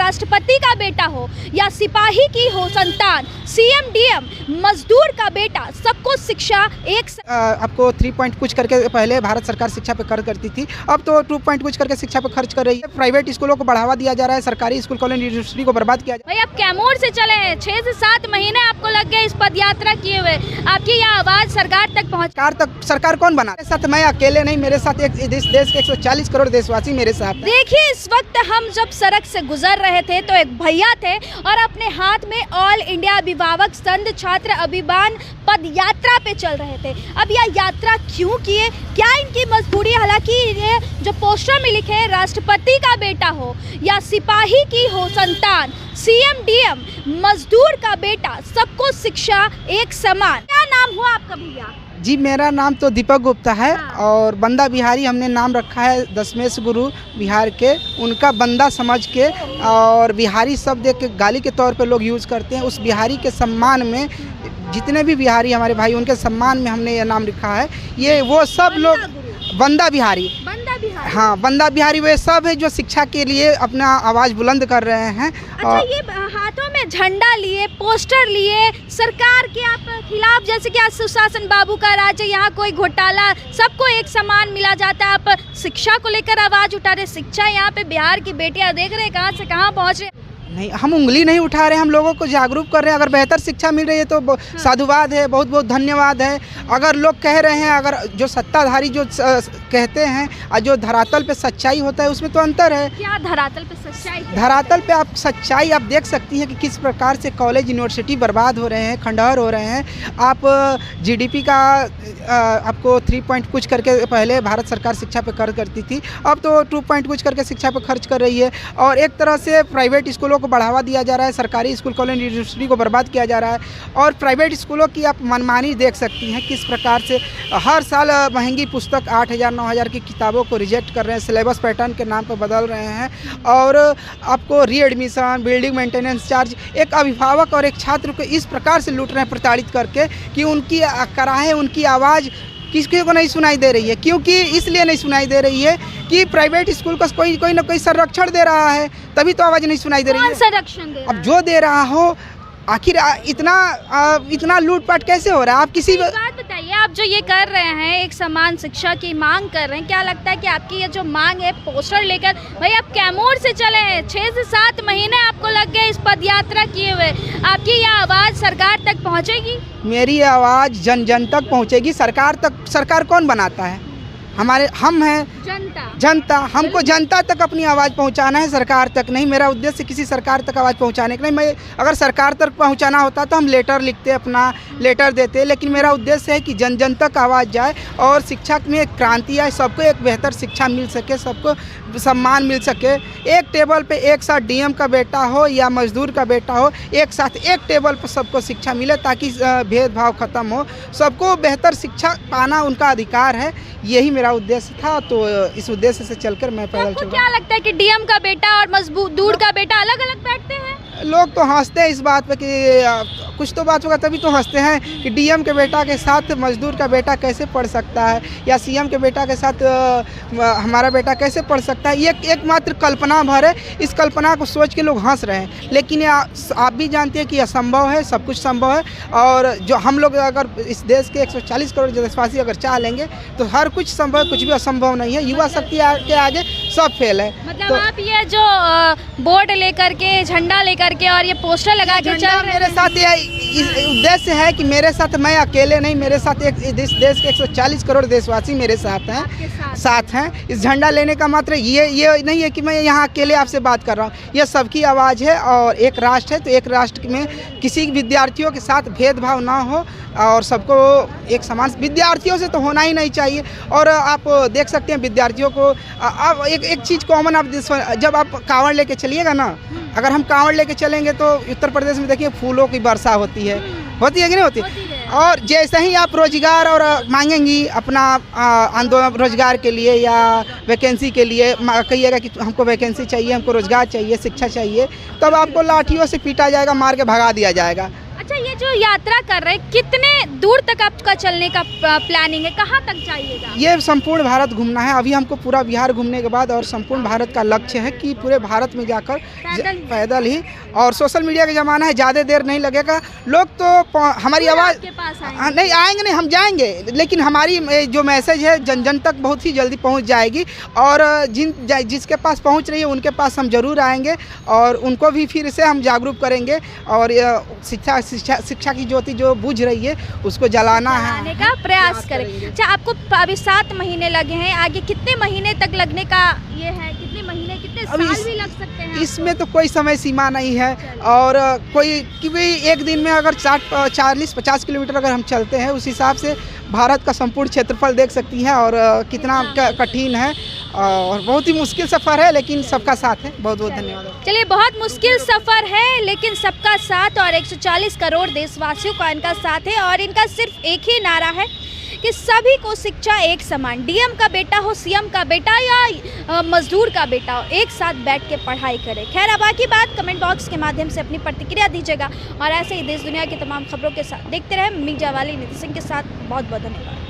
राष्ट्रपति का बेटा हो या सिपाही की हो संतान, सीएम डीएम मजदूर का बेटा, सबको शिक्षा एक आपको 3 पॉइंट कुछ करके पहले भारत सरकार शिक्षा पे खर्च करती थी, अब तो 2 पॉइंट कुछ करके शिक्षा पे खर्च कर रही है। प्राइवेट स्कूलों को बढ़ावा दिया जा रहा है, सरकारी स्कूल कॉलेज यूनिवर्सिटी को बर्बाद किया जा रहा है। भाई आप कैमूर से चले हैं, 6 से 7 महीने आपको लग गए इस पद यात्रा किए हुए, आपकी यह आवाज सरकार तक पहुँच। सरकार कौन बना? मेरे साथ मैं अकेले नहीं, मेरे साथ एक देश के 140 करोड़ देशवासी मेरे साथ। देखिए इस वक्त हम जब सड़क से गुजर रहे थे तो एक भैया थे और अपने हाथ में ऑल इंडिया अभिभावक संघ छात्र अभियान पद यात्रा पे चल रहे थे। अब यह यात्रा क्यों किए, क्या इनकी मजबूरी? हालांकि ये जो पोस्टर में लिखे राष्ट्रपति का बेटा हो या सिपाही की हो संतान, सीएम डीएम मजदूर का बेटा, सबको शिक्षा एक समान। क्या नाम हुआ आपका भैया? जी मेरा नाम तो दीपक गुप्ता है। हाँ। और बंदा बिहारी हमने नाम रखा है दशमेश गुरु बिहार के, उनका बंदा समझ के, और बिहारी शब्द एक गाली के तौर पे लोग यूज़ करते हैं। उस बिहारी के सम्मान में जितने भी बिहारी हमारे भाई, उनके सम्मान में हमने ये नाम लिखा है। ये वो सब लोग बंदा बिहारी, हाँ बंदा बिहारी वे सब है जो शिक्षा के लिए अपना आवाज़ बुलंद कर रहे हैं। अच्छा, ये हाथों में झंडा लिए, पोस्टर लिए, सरकार के आप खिलाफ, जैसे कि आज सुशासन बाबू का राज है, यहाँ कोई घोटाला, सबको एक समान मिला जाता है, आप शिक्षा को लेकर आवाज़ उठा रहे। शिक्षा यहाँ पे बिहार की बेटियाँ देख रहे हैं कहाँ से कहाँ पहुँच रहे। नहीं, हम उंगली नहीं उठा रहे, हम लोगों को जागरूक कर रहे हैं। अगर बेहतर शिक्षा मिल रही है तो साधुवाद है, बहुत बहुत धन्यवाद है। अगर लोग कह रहे हैं, अगर जो सत्ताधारी जो कहते हैं और जो धरातल पे सच्चाई होता है, उसमें तो अंतर है। क्या धरातल पे सच्चाई? धरातल पे आप सच्चाई आप देख सकती हैं कि किस प्रकार से कॉलेज यूनिवर्सिटी बर्बाद हो रहे हैं, खंडहर हो रहे हैं। आप जीडीपी का आपको 3 पॉइंट कुछ करके पहले भारत सरकार शिक्षा पे खर्च करती थी, अब तो 2 पॉइंट कुछ करके शिक्षा पे खर्च कर रही है। और एक तरह से प्राइवेट स्कूलों को बढ़ावा दिया जा रहा है, सरकारी स्कूल कॉलेज यूनिवर्सिटी को बर्बाद किया जा रहा है। और प्राइवेट स्कूलों की आप मनमानी देख सकती हैं किस प्रकार से हर साल महंगी पुस्तक 8,000 9,000 की किताबों को रिजेक्ट कर रहे हैं, सिलेबस पैटर्न के नाम पर बदल रहे हैं। और आपको रीएडमिशन, बिल्डिंग मेंटेनेंस चार्ज, एक अभिभावक और एक छात्र को इस प्रकार से लूट रहे हैं प्रताड़ित करके कि उनकी कराहें, उनकी आवाज़ किसी को नहीं सुनाई दे रही है। क्योंकि इसलिए नहीं सुनाई दे रही है कि प्राइवेट स्कूल को कोई ना कोई संरक्षण दे रहा है, तभी तो आवाज़ नहीं सुनाई दे रही है। संरक्षण दे रहा है? अब जो दे रहा हो, आखिर इतना लूटपाट कैसे हो रहा है? आप किसी बात बताइए, आप जो ये कर रहे हैं, एक समान शिक्षा की मांग कर रहे हैं, क्या लगता है कि आपकी ये जो मांग है पोस्टर लेकर, भाई आप कैमूर से चले हैं, 6 से 7 महीने आपको लग गए इस पद यात्रा किए हुए, आपकी यह आवाज़ सरकार तक पहुँचेगी? मेरी आवाज़ जन जन तक पहुँचेगी। सरकार कौन बनाता है? हम हैं जनता। हमको जनता तक अपनी आवाज़ पहुंचाना है, सरकार तक नहीं। मेरा उद्देश्य किसी सरकार तक आवाज़ पहुंचाने का नहीं। मैं अगर सरकार तक पहुंचाना होता तो हम लेटर लिखते, अपना लेटर देते, लेकिन मेरा उद्देश्य है कि जन जन तक आवाज़ जाए और शिक्षा में एक क्रांति आए, सबको एक बेहतर शिक्षा मिल सके, सबको सम्मान मिल सके। एक टेबल पे एक साथ डीएम का बेटा हो या मजदूर का बेटा हो, एक साथ एक टेबल पर सबको शिक्षा मिले, ताकि भेदभाव ख़त्म हो, सबको बेहतर शिक्षा पाना उनका अधिकार है। यही मेरा उद्देश्य था। तो इस उद्देश्य से चलकर मैं पैदल चल रहा हूं। क्या लगता है कि डीएम का बेटा और मजदूर का बेटा अलग अलग बैठते हैं? लोग तो हंसते हैं इस बात पे कि कुछ तो बात होगा तभी तो हंसते हैं कि डीएम के बेटा के साथ मजदूर का बेटा कैसे पढ़ सकता है, या सीएम के बेटा के साथ हमारा बेटा कैसे पढ़ सकता है। ये एकमात्र कल्पना भर है। इस कल्पना को सोच के लोग हंस रहे हैं, लेकिन आप भी जानते हैं कि असंभव है, सब कुछ संभव है। और जो हम लोग अगर इस देश के 140 करोड़ देशवासी अगर चाह लेंगे तो हर कुछ संभव, कुछ भी असंभव नहीं है। युवा शक्ति के आगे सब फेल है। मतलब तो आप ये जो बोर्ड लेकर के, झंडा लेकर के और ये पोस्टर लगा के चल रहे हैं, मेरे साथ ये उद्देश्य है कि मेरे साथ मैं अकेले नहीं, मेरे साथ एक देश के 140 करोड़ देशवासी मेरे साथ हैं। इस झंडा लेने का मात्र ये नहीं है कि मैं यहाँ अकेले आपसे बात कर रहा हूँ। ये सबकी आवाज़ है और एक राष्ट्र है, तो एक राष्ट्र में किसी विद्यार्थियों के साथ भेदभाव ना हो और सबको एक समान, विद्यार्थियों से तो होना ही नहीं चाहिए। और आप देख सकते हैं विद्यार्थियों को अब एक चीज़ कॉमन, आप जब आप कांवड़ लेके चलिएगा ना, अगर हम कांवड़ लेके चलेंगे तो उत्तर प्रदेश में देखिए फूलों की वर्षा होती है कि नहीं होती? और जैसे ही आप रोजगार और मांगेंगी अपना आंदोलन रोजगार के लिए या वैकेंसी के लिए, कहिएगा कि हमको वैकेंसी चाहिए, हमको रोजगार चाहिए, शिक्षा चाहिए, तब आपको लाठियों से पीटा जाएगा, मार के भगा दिया जाएगा। अच्छा, ये जो यात्रा कर रहे हैं, कितने दूर तक आपका चलने का प्लानिंग है, कहाँ तक जाइएगा? ये संपूर्ण भारत घूमना है। अभी हमको पूरा बिहार घूमने के बाद और संपूर्ण भारत का लक्ष्य है कि पूरे भारत में जाकर पैदल ही, और सोशल मीडिया का ज़माना है, ज़्यादा देर नहीं लगेगा। लोग तो हमारी आवाज़ आपके पास नहीं आएंगे, नहीं हम जाएंगे, लेकिन हमारी जो मैसेज है जन जन तक बहुत ही जल्दी पहुंच जाएगी, और जिसके पास पहुंच रही है उनके पास हम जरूर आएंगे और उनको भी फिर से हम जागरूक करेंगे, और शिक्षा की ज्योति जो बुझ रही है उसको जलाना है का प्रयास करें। अच्छा, आपको अभी 7 महीने लगे हैं, आगे कितने महीने तक लगने का ये है? कितने महीने, कितने साल भी लग सकते हैं? इसमें तो कोई समय सीमा नहीं है, और कोई कि भी एक दिन में अगर 40-50 किलोमीटर अगर हम चलते हैं, उस हिसाब से भारत का संपूर्ण क्षेत्रफल देख सकती हैं, और कितना कठिन है और बहुत ही मुश्किल सफ़र है, लेकिन सबका साथ है। बहुत बहुत धन्यवाद। चलिए, बहुत मुश्किल सफ़र है लेकिन सबका साथ, और 140 करोड़ देशवासियों का इनका साथ है, और इनका सिर्फ एक ही नारा है कि सभी को शिक्षा एक समान, डीएम का बेटा हो, सीएम का बेटा या मजदूर का बेटा हो, एक साथ बैठ के पढ़ाई करें। खैर, अब बाकी बात कमेंट बॉक्स के माध्यम से अपनी प्रतिक्रिया दीजिएगा, और ऐसे ही देश दुनिया की तमाम खबरों के साथ देखते रहें। मीडिया वाली निधि सिंह के साथ। बहुत बहुत धन्यवाद।